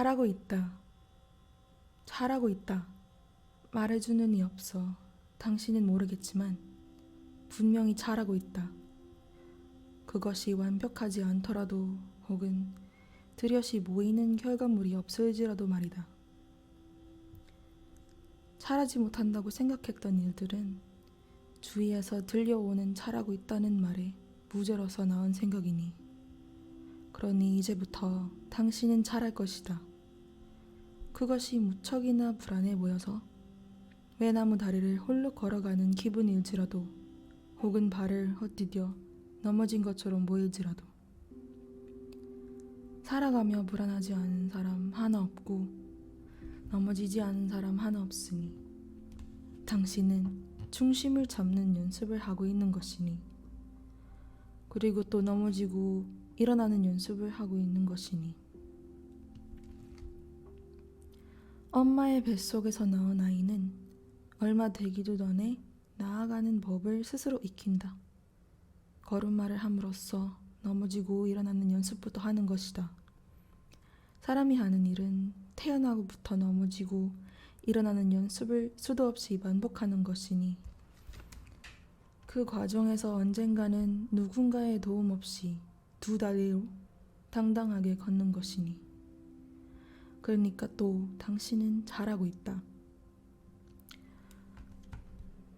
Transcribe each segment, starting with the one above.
잘하고 있다. 잘하고 있다. 말해주는 이 없어. 당신은 모르겠지만 분명히 잘하고 있다. 그것이 완벽하지 않더라도 혹은 뚜렷이 보이는 결과물이 없을지라도 말이다. 잘하지 못한다고 생각했던 일들은 주위에서 들려오는 잘하고 있다는 말에 무죄로서 나온 생각이니, 그러니 이제부터 당신은 잘할 것이다. 그것이 무척이나 불안해 보여서 외나무 다리를 홀로 걸어가는 기분일지라도 혹은 발을 헛디뎌 넘어진 것처럼 보일지라도 살아가며 불안하지 않은 사람 하나 없고 넘어지지 않은 사람 하나 없으니 당신은 중심을 잡는 연습을 하고 있는 것이니, 그리고 또 넘어지고 일어나는 연습을 하고 있는 것이니, 엄마의 뱃속에서 나온 아이는 얼마 되기도 전에 나아가는 법을 스스로 익힌다. 걸음마를 함으로써 넘어지고 일어나는 연습부터 하는 것이다. 사람이 하는 일은 태어나고부터 넘어지고 일어나는 연습을 수도 없이 반복하는 것이니, 그 과정에서 언젠가는 누군가의 도움 없이 두 다리로 당당하게 걷는 것이니, 그러니까 또 당신은 잘하고 있다.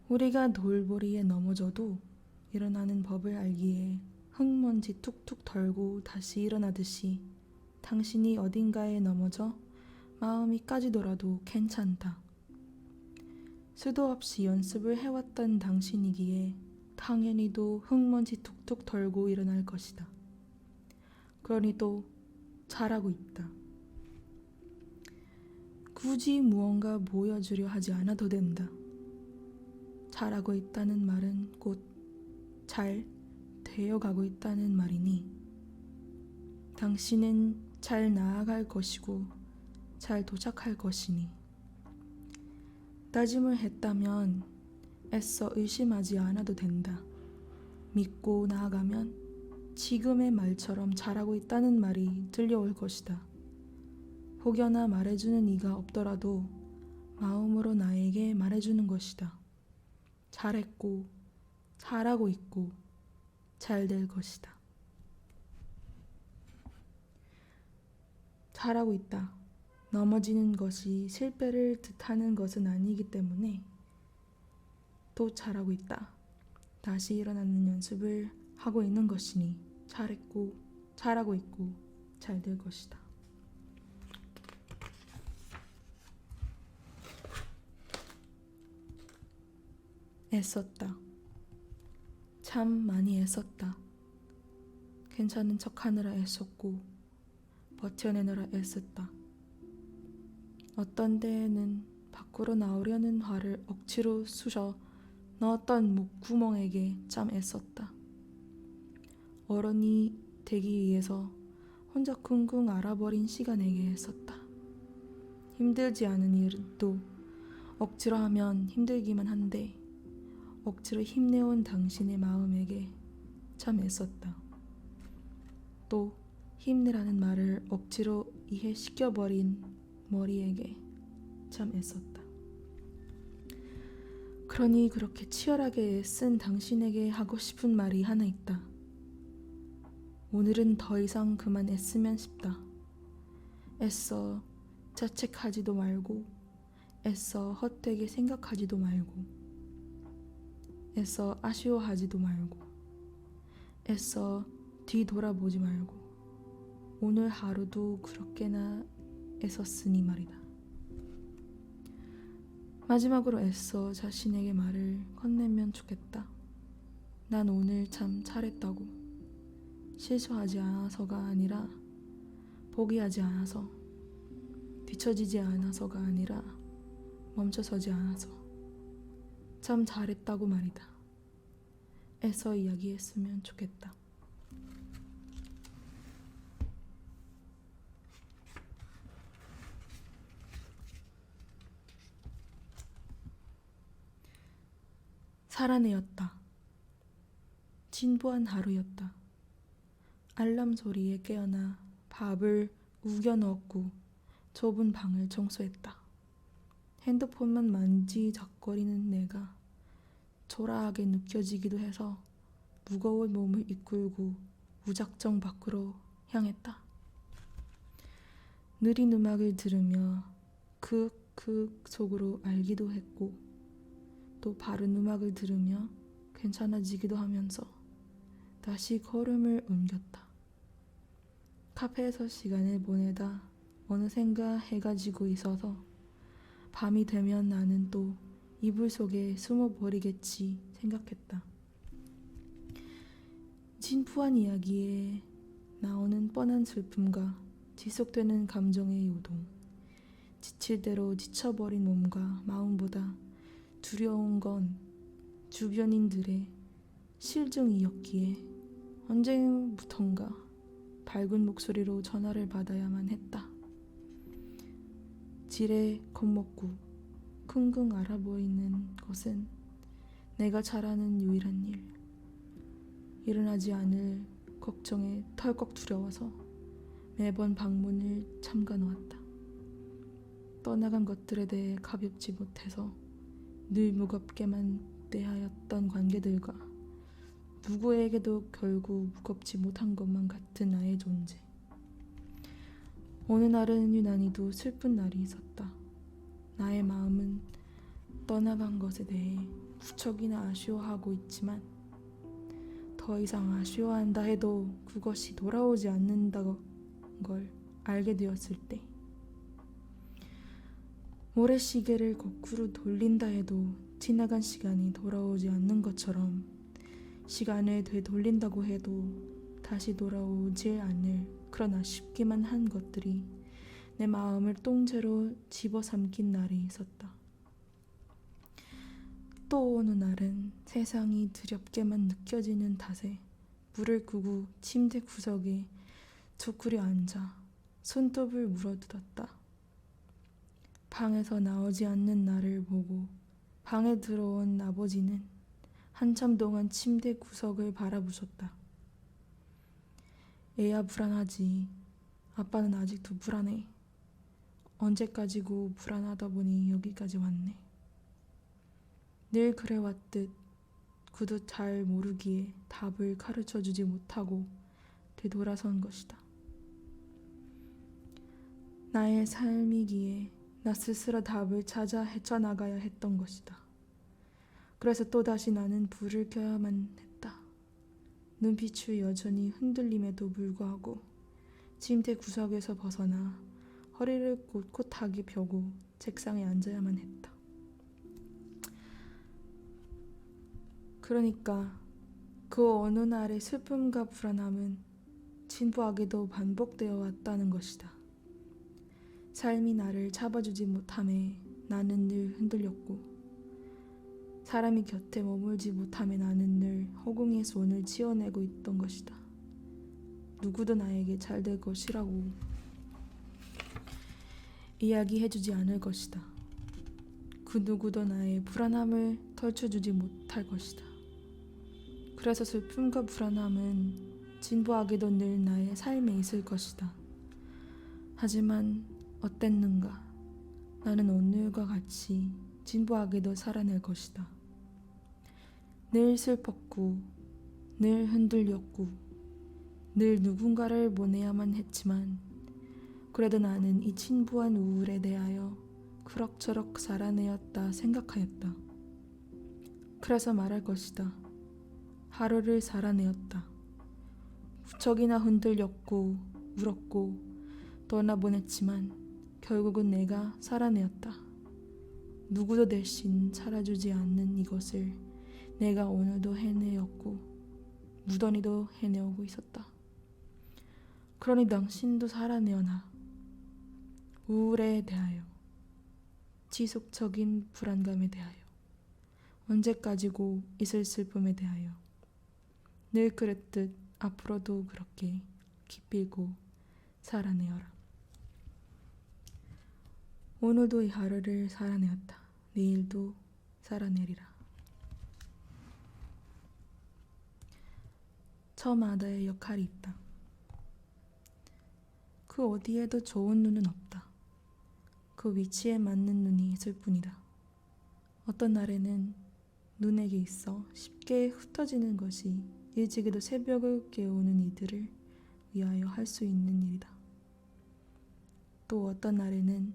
우리가 돌보리에 넘어져도 일어나는 법을 알기에 흙먼지 툭툭 털고 다시 일어나듯이 당신이 어딘가에 넘어져 마음이 까지더라도 괜찮다. 수도 없이 연습을 해왔던 당신이기에 당연히도 흙먼지 툭툭 털고 일어날 것이다. 그러니 또 잘하고 있다. 굳이 무언가 보여주려 하지 않아도 된다. 잘하고 있다는 말은 곧 잘 되어가고 있다는 말이니, 당신은 잘 나아갈 것이고 잘 도착할 것이니, 다짐을 했다면 애써 의심하지 않아도 된다. 믿고 나아가면 지금의 말처럼 잘하고 있다는 말이 들려올 것이다. 혹여나 말해주는 이가 없더라도 마음으로 나에게 말해주는 것이다. 잘했고 잘하고 있고 잘 될 것이다. 잘하고 있다. 넘어지는 것이 실패를 뜻하는 것은 아니기 때문에 또 잘하고 있다. 다시 일어나는 연습을 하고 있는 것이니 잘했고 잘하고 있고 잘 될 것이다. 애썼다. 참 많이 애썼다. 괜찮은 척하느라 애썼고 버텨내느라 애썼다. 어떤 때에는 밖으로 나오려는 화를 억지로 쑤셔 넣었던 목구멍에게 참 애썼다. 어른이 되기 위해서 혼자 쿵쿵 앓아버린 시간에게 애썼다. 힘들지 않은 일도 억지로 하면 힘들기만 한데 억지로 힘내온 당신의 마음에게 참 애썼다. 또 힘내라는 말을 억지로 이해시켜버린 머리에게 참 애썼다. 그러니 그렇게 치열하게 애쓴 당신에게 하고 싶은 말이 하나 있다. 오늘은 더 이상 그만 애쓰면 싶다. 애써 자책하지도 말고 애써 헛되게 생각하지도 말고 애써 아쉬워하지도 말고 애써 뒤돌아보지 말고 오늘 하루도 그렇게나 애썼으니 말이다. 마지막으로 애써 자신에게 말을 건네면 좋겠다. 난 오늘 참 잘했다고. 실수하지 않아서가 아니라 포기하지 않아서, 뒤처지지 않아서가 아니라 멈춰서지 않아서 참 잘했다고 말이다. 애써 이야기했으면 좋겠다. 살아내었다. 진부한 하루였다. 알람 소리에 깨어나 밥을 우겨 넣었고 좁은 방을 청소했다. 핸드폰만 만지작거리는 내가 초라하게 느껴지기도 해서 무거운 몸을 이끌고 무작정 밖으로 향했다. 느린 음악을 들으며 크윽크윽 속으로 알기도 했고 또 바른 음악을 들으며 괜찮아지기도 하면서 다시 걸음을 옮겼다. 카페에서 시간을 보내다 어느샌가 해가 지고 있어서 밤이 되면 나는 또 이불 속에 숨어버리겠지 생각했다. 진부한 이야기에 나오는 뻔한 슬픔과 지속되는 감정의 요동, 지칠 대로 지쳐버린 몸과 마음보다 두려운 건 주변인들의 실증이었기에 언제부턴가 밝은 목소리로 전화를 받아야만 했다. 지레 겁먹고 킁킁 앓아보이는 것은 내가 잘하는 유일한 일. 일어나지 않을 걱정에 털컥 두려워서 매번 방문을 잠가 놓았다. 떠나간 것들에 대해 가볍지 못해서 늘 무겁게만 대하였던 관계들과 누구에게도 결국 무겁지 못한 것만 같은 나의 존재. 어느 날은 유난히도 슬픈 날이 있었다. 나의 마음은 떠나간 것에 대해 무척이나 아쉬워하고 있지만 더 이상 아쉬워한다 해도 그것이 돌아오지 않는다는 걸 알게 되었을 때 모래시계를 거꾸로 돌린다 해도 지나간 시간이 돌아오지 않는 것처럼 시간을 되돌린다고 해도 다시 돌아오지 않을 그런 아쉽기만 한 것들이 내 마음을 똥채로 집어삼킨 날이 있었다. 또 어느 날은 세상이 두렵게만 느껴지는 탓에 물을 끄고 침대 구석에 쭈그려 앉아 손톱을 물어뜯었다. 방에서 나오지 않는 나를 보고 방에 들어온 아버지는 한참 동안 침대 구석을 바라보셨다. 애야 불안하지. 아빠는 아직도 불안해. 언제까지고 불안하다 보니 여기까지 왔네. 늘 그래왔듯 그도 잘 모르기에 답을 가르쳐주지 못하고 되돌아선 것이다. 나의 삶이기에 나 스스로 답을 찾아 헤쳐나가야 했던 것이다. 그래서 또다시 나는 불을 켜야만 했다. 눈빛이 여전히 흔들림에도 불구하고 침대 구석에서 벗어나 허리를 꼿꼿하게 펴고 책상에 앉아야만 했다. 그러니까 그 어느 날의 슬픔과 불안함은 진부하게도 반복되어 왔다는 것이다. 삶이 나를 잡아주지 못함에 나는 늘 흔들렸고 사람이 곁에 머물지 못함에 나는 늘 허공에 손을 지어내고 있던 것이다. 누구도 나에게 잘 될 것이라고 이야기해주지 않을 것이다. 그 누구도 나의 불안함을 덜쳐주지 못할 것이다. 그래서 슬픔과 불안함은 진부하게도 늘 나의 삶에 있을 것이다. 하지만 어땠는가? 나는 오늘과 같이 진부하게도 살아낼 것이다. 늘 슬펐고 늘 흔들렸고 늘 누군가를 보내야만 했지만 그래도 나는 이 진부한 우울에 대하여 그럭저럭 살아내었다 생각하였다. 그래서 말할 것이다. 하루를 살아내었다. 무척이나 흔들렸고 울었고 떠나보냈지만 결국은 내가 살아내었다. 누구도 대신 살아주지 않는 이것을 내가 오늘도 해내었고 무던히도 해내오고 있었다. 그러니 당신도 살아내어나. 우울에 대하여, 지속적인 불안감에 대하여, 언제까지고 있을 슬픔에 대하여 늘 그랬듯 앞으로도 그렇게 기필고 살아내어라. 오늘도 이 하루를 살아내었다. 내일도 살아내리라. 저마다의 역할이 있다. 그 어디에도 좋은 눈은 없다. 그 위치에 맞는 눈이 있을 뿐이다. 어떤 날에는 눈에게 있어 쉽게 흩어지는 것이 일찍이도 새벽을 깨우는 이들을 위하여 할 수 있는 일이다. 또 어떤 날에는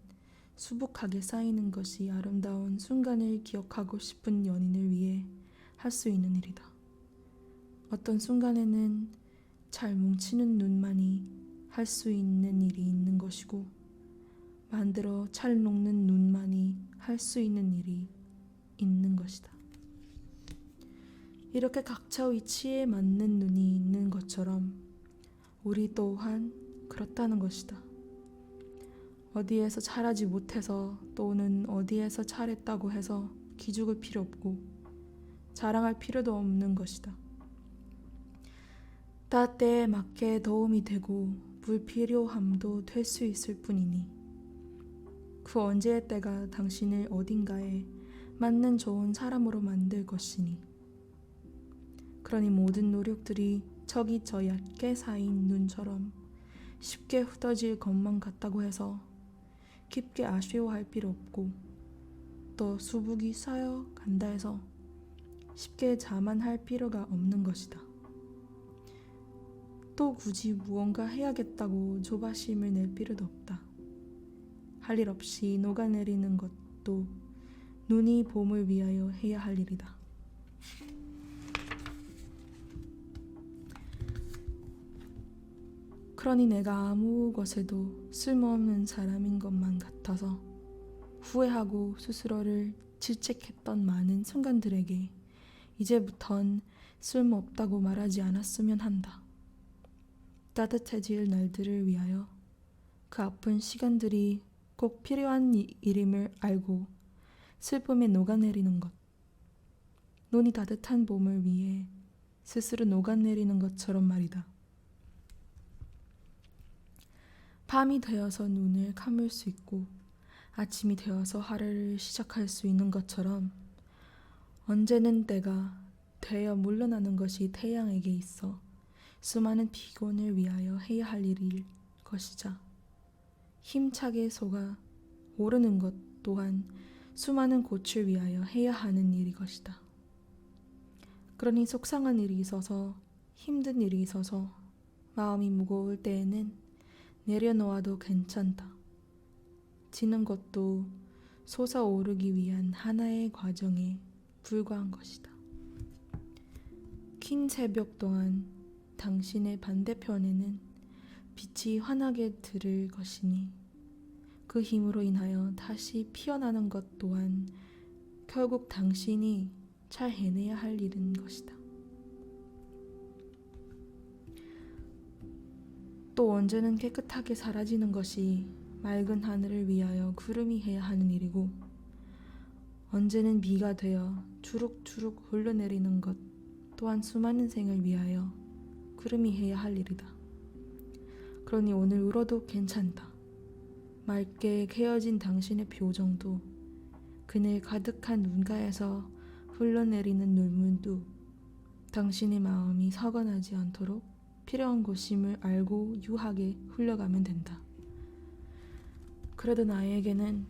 수북하게 쌓이는 것이 아름다운 순간을 기억하고 싶은 연인을 위해 할 수 있는 일이다. 어떤 순간에는 잘 뭉치는 눈만이 할 수 있는 일이 있는 것이고, 만들어 잘 녹는 눈만이 할 수 있는 일이 있는 것이다. 이렇게 각자 위치에 맞는 눈이 있는 것처럼 우리 또한 그렇다는 것이다. 어디에서 잘하지 못해서 또는 어디에서 잘했다고 해서 기죽을 필요 없고 자랑할 필요도 없는 것이다. 때에 맞게 도움이 되고 불필요함도 될 수 있을 뿐이니 그 언제의 때가 당신을 어딘가에 맞는 좋은 사람으로 만들 것이니, 그러니 모든 노력들이 저기 저 얕게 쌓인 눈처럼 쉽게 흩어질 것만 같다고 해서 깊게 아쉬워할 필요 없고, 또 수북이 쌓여 간다 해서 쉽게 자만할 필요가 없는 것이다. 또 굳이 무언가 해야겠다고 조바심을 낼 필요도 없다. 할 일 없이 녹아내리는 것도 눈이 봄을 위하여 해야 할 일이다. 그러니 내가 아무 것에도 쓸모없는 사람인 것만 같아서 후회하고 스스로를 질책했던 많은 순간들에게 이제부턴 쓸모없다고 말하지 않았으면 한다. 따뜻해질 날들을 위하여 그 아픈 시간들이 꼭 필요한 일임을 알고 슬픔에 녹아내리는 것, 눈이 따뜻한 봄을 위해 스스로 녹아내리는 것처럼 말이다. 밤이 되어서 눈을 감을 수 있고 아침이 되어서 하루를 시작할 수 있는 것처럼 언제는 때가 되어 물러나는 것이 태양에게 있어 수많은 피곤을 위하여 해야 할 일일 것이자, 힘차게 솟아 오르는 것 또한 수많은 꽃을 위하여 해야 하는 일이 것이다. 그러니 속상한 일이 있어서, 힘든 일이 있어서 마음이 무거울 때에는 내려놓아도 괜찮다. 지는 것도 솟아오르기 위한 하나의 과정에 불과한 것이다. 긴 새벽 동안 당신의 반대편에는 빛이 환하게 들을 것이니 그 힘으로 인하여 다시 피어나는 것 또한 결국 당신이 잘 해내야 할 일인 것이다. 또 언제는 깨끗하게 사라지는 것이 맑은 하늘을 위하여 구름이 해야 하는 일이고, 언제는 비가 되어 주룩주룩 흘러내리는 것 또한 수많은 생을 위하여 구름이 해야 할 일이다. 그러니 오늘 울어도 괜찮다. 맑게 개어진 당신의 표정도, 그늘 가득한 눈가에서 흘러내리는 눈물도 당신의 마음이 서거나지 않도록 필요한 것임을 알고 유하게 흘러가면 된다. 그래도 나에게는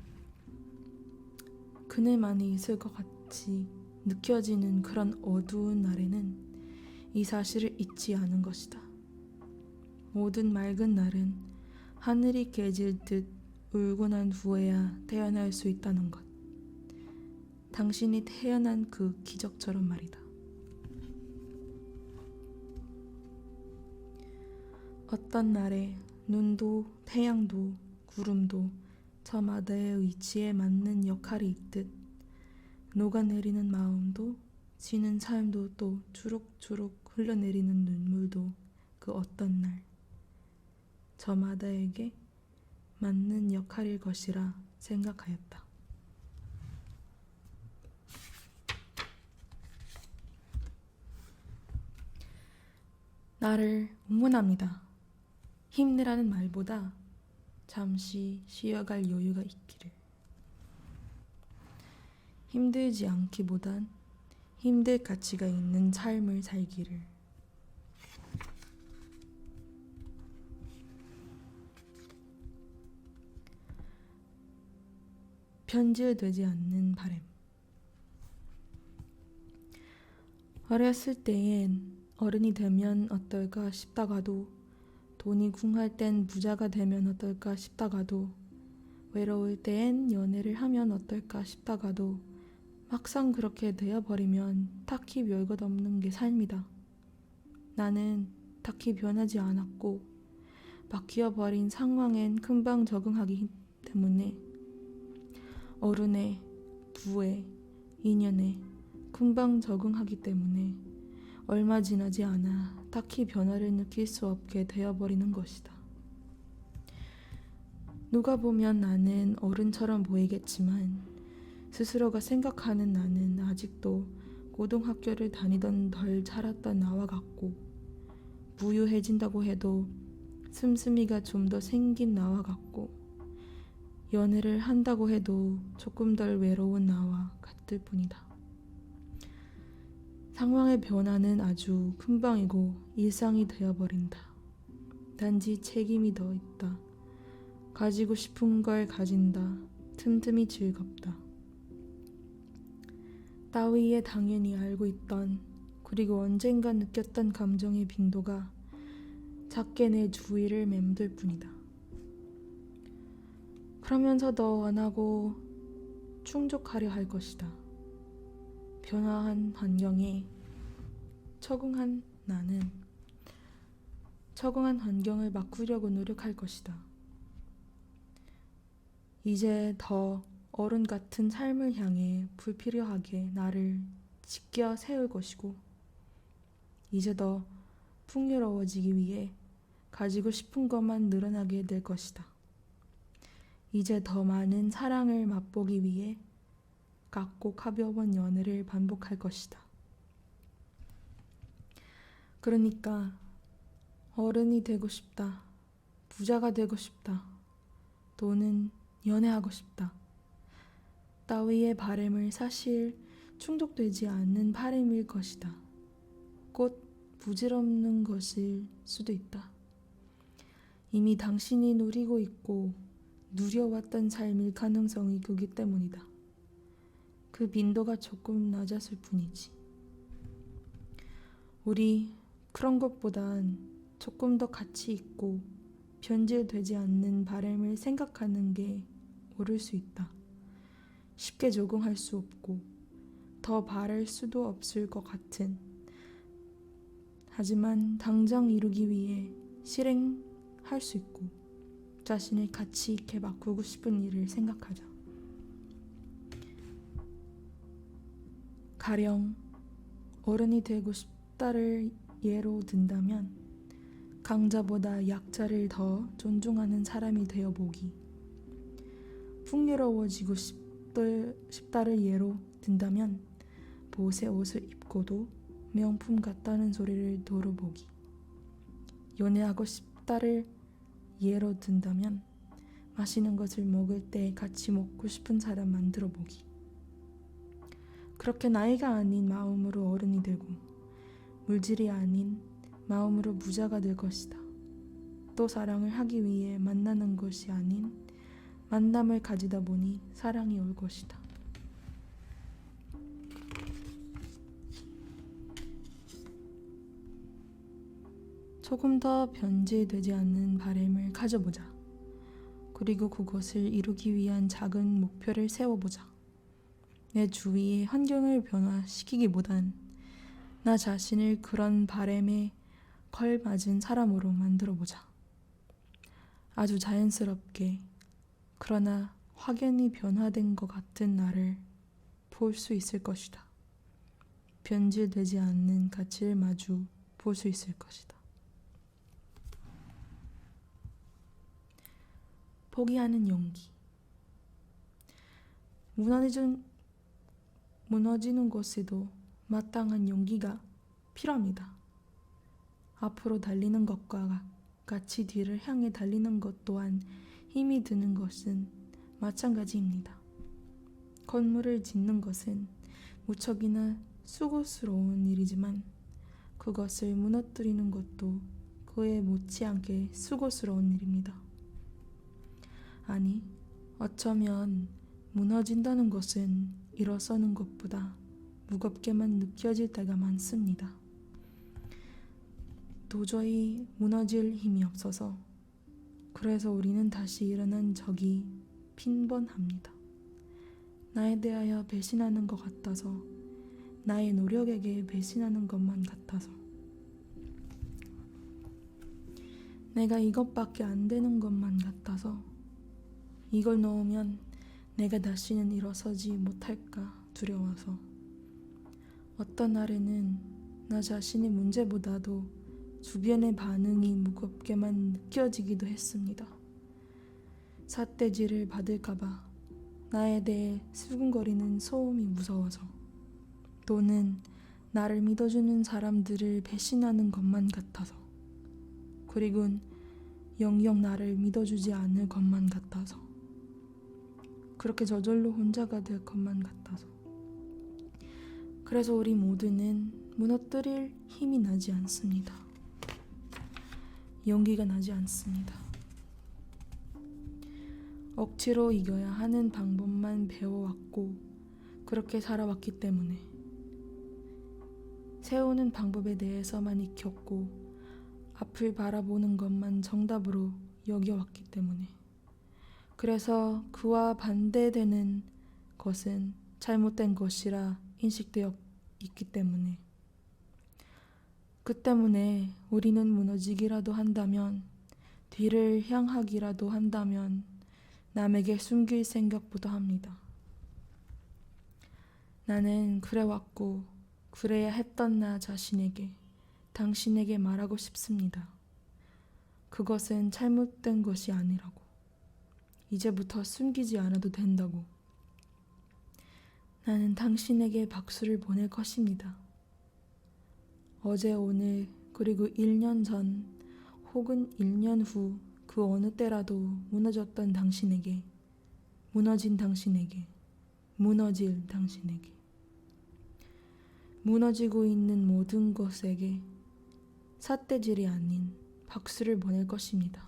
그늘만이 있을 것 같이 느껴지는 그런 어두운 날에는 이 사실을 잊지 않은 것이다. 모든 맑은 날은 하늘이 깨질 듯 울고 난 후에야 태어날 수 있다는 것. 당신이 태어난 그 기적처럼 말이다. 어떤 날에 눈도 태양도 구름도 저마다의 위치에 맞는 역할이 있듯, 녹아내리는 마음도 지는 삶도 또 주룩주룩 흘러내리는 눈물도 그 어떤 날 저마다에게 맞는 역할일 것이라 생각하였다. 나를 응원합니다. 힘내라는 말보다 잠시 쉬어갈 여유가 있기를. 힘들지 않기보단 힘들 가치가 있는 삶을 살기를. 변질되지 않는 바람. 어렸을 때엔 어른이 되면 어떨까 싶다가도, 돈이 궁할 땐 부자가 되면 어떨까 싶다가도, 외로울 때엔 연애를 하면 어떨까 싶다가도, 막상 그렇게 되어버리면 딱히 별것 없는 게 삶이다. 나는 딱히 변하지 않았고, 바뀌어버린 상황엔 금방 적응하기 때문에, 어른에, 부에, 인연에 금방 적응하기 때문에 얼마 지나지 않아 딱히 변화를 느낄 수 없게 되어버리는 것이다. 누가 보면 나는 어른처럼 보이겠지만, 스스로가 생각하는 나는 아직도 고등학교를 다니던 덜 자랐던 나와 같고, 부유해진다고 해도 씀씀이가 좀 더 생긴 나와 같고, 연애를 한다고 해도 조금 덜 외로운 나와 같을 뿐이다. 상황의 변화는 아주 금방이고 일상이 되어버린다. 단지 책임이 더 있다. 가지고 싶은 걸 가진다. 틈틈이 즐겁다. 따위에 당연히 알고 있던, 그리고 언젠가 느꼈던 감정의 빈도가 작게 내 주위를 맴돌 뿐이다. 그러면서도 원하고 충족하려 할 것이다. 변화한 환경에 적응한 나는 적응한 환경을 바꾸려고 노력할 것이다. 이제 더 어른 같은 삶을 향해 불필요하게 나를 지켜 세울 것이고, 이제 더 풍요로워지기 위해 가지고 싶은 것만 늘어나게 될 것이다. 이제 더 많은 사랑을 맛보기 위해 작고 가벼운 연애를 반복할 것이다. 그러니까 어른이 되고 싶다. 부자가 되고 싶다. 또는 연애하고 싶다. 따위의 바람을 사실 충족되지 않는 바람일 것이다. 곧 부질없는 것일 수도 있다. 이미 당신이 누리고 있고 누려왔던 삶일 가능성이 크기 때문이다. 그 빈도가 조금 낮았을 뿐이지. 우리 그런 것보단 조금 더 가치 있고 변질되지 않는 바람을 생각하는 게 옳을 수 있다. 쉽게 적응할 수 없고 더 바랄 수도 없을 것 같은, 하지만 당장 이루기 위해 실행할 수 있고 자신을 가치 있게 바꾸고 싶은 일을 생각하자. 가령 어른이 되고 싶다를 예로 든다면, 강자보다 약자를 더 존중하는 사람이 되어보기. 풍요로워지고 싶다를 예로 든다면, 보세 옷을 입고도 명품 같다는 소리를 들어보기. 연애하고 싶다를 예로 든다면, 맛있는 것을 먹을 때 같이 먹고 싶은 사람 만들어보기. 그렇게 나이가 아닌 마음으로 어른이 되고, 물질이 아닌 마음으로 부자가 될 것이다. 또 사랑을 하기 위해 만나는 것이 아닌 만남을 가지다 보니 사랑이 올 것이다. 조금 더 변질되지 않는 바람을 가져보자. 그리고 그것을 이루기 위한 작은 목표를 세워보자. 내 주위의 환경을 변화시키기보단 나 자신을 그런 바람에 걸맞은 사람으로 만들어보자. 아주 자연스럽게, 그러나 확연히 변화된 것 같은 나를 볼 수 있을 것이다. 변질되지 않는 가치를 마주 볼 수 있을 것이다. 포기하는 용기. 무너지는 곳에도 마땅한 용기가 필요합니다. 앞으로 달리는 것과 같이 뒤를 향해 달리는 것 또한 힘이 드는 것은 마찬가지입니다. 건물을 짓는 것은 무척이나 수고스러운 일이지만, 그것을 무너뜨리는 것도 그에 못지않게 수고스러운 일입니다. 아니, 어쩌면 무너진다는 것은 일어서는 것보다 무겁게만 느껴질 때가 많습니다. 도저히 무너질 힘이 없어서 그래서 우리는 다시 일어난 적이 빈번합니다. 나에 대하여 배신하는 것 같아서, 나의 노력에게 배신하는 것만 같아서, 내가 이것밖에 안 되는 것만 같아서, 이걸 놓으면 내가 다시는 일어서지 못할까 두려워서, 어떤 날에는 나 자신의 문제보다도 주변의 반응이 무겁게만 느껴지기도 했습니다. 삿대질을 받을까봐, 나에 대해 수근거리는 소음이 무서워서, 또는 나를 믿어주는 사람들을 배신하는 것만 같아서, 그리곤 영영 나를 믿어주지 않을 것만 같아서, 그렇게 저절로 혼자가 될 것만 같아서. 그래서 우리 모두는 무너뜨릴 힘이 나지 않습니다. 용기가 나지 않습니다. 억지로 이겨야 하는 방법만 배워왔고 그렇게 살아왔기 때문에, 세우는 방법에 대해서만 익혔고 앞을 바라보는 것만 정답으로 여겨왔기 때문에, 그래서 그와 반대되는 것은 잘못된 것이라 인식되어 있기 때문에, 그 때문에 우리는 무너지기라도 한다면, 뒤를 향하기라도 한다면 남에게 숨길 생각부터 합니다. 나는 그래왔고 그래야 했던 나 자신에게, 당신에게 말하고 싶습니다. 그것은 잘못된 것이 아니라고. 이제부터 숨기지 않아도 된다고. 나는 당신에게 박수를 보낼 것입니다. 어제, 오늘, 그리고 1년 전 혹은 1년 후 그 어느 때라도 무너졌던 당신에게, 무너진 당신에게, 무너질 당신에게, 무너지고 있는 모든 것에게 삿대질이 아닌 박수를 보낼 것입니다.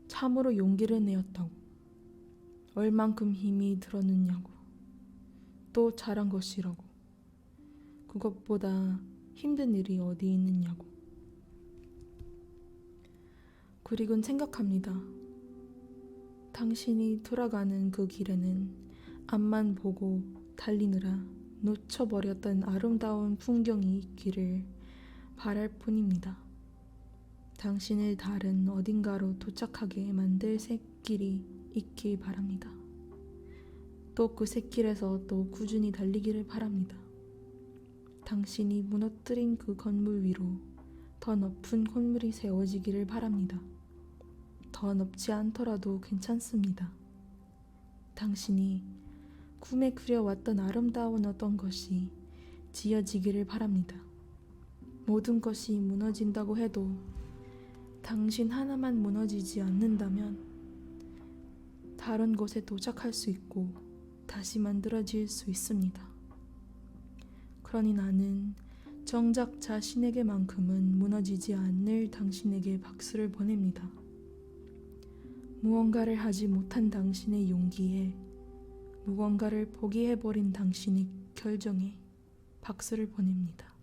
참으로 용기를 내었다고, 얼만큼 힘이 들었느냐고, 또 잘한 것이라고, 그것보다 힘든 일이 어디 있느냐고. 그리곤 생각합니다. 당신이 돌아가는 그 길에는 앞만 보고 달리느라 놓쳐버렸던 아름다운 풍경이 있기를 바랄 뿐입니다. 당신을 다른 어딘가로 도착하게 만들 샛길이 있길 바랍니다. 또 그 샛길에서 또 꾸준히 달리기를 바랍니다. 당신이 무너뜨린 그 건물 위로 더 높은 건물이 세워지기를 바랍니다. 더 높지 않더라도 괜찮습니다. 당신이 꿈에 그려왔던 아름다운 어떤 것이 지어지기를 바랍니다. 모든 것이 무너진다고 해도 당신 하나만 무너지지 않는다면 다른 곳에 도착할 수 있고 다시 만들어질 수 있습니다. 그러니 나는 정작 자신에게만큼은 무너지지 않을 당신에게 박수를 보냅니다. 무언가를 하지 못한 당신의 용기에, 무언가를 포기해버린 당신의 결정에 박수를 보냅니다.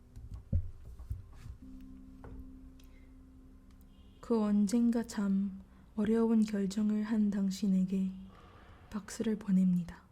그 언젠가 참 어려운 결정을 한 당신에게 박수를 보냅니다.